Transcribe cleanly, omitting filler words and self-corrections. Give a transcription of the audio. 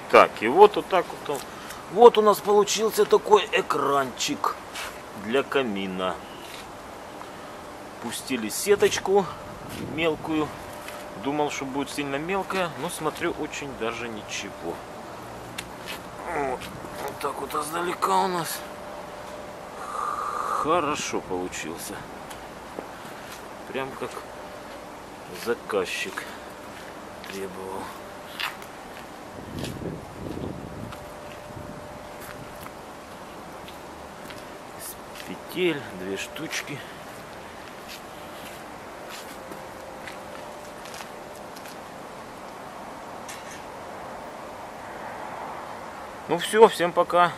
Так, и вот так вот. Вот у нас получился такой экранчик для камина. Пустили сеточку мелкую. Думал, что будет сильно мелкая, но смотрю, очень даже ничего. Вот так вот издалека у нас. Хорошо получился. Прям как заказчик требовал. Из петель 2 штучки. Ну все, всем пока.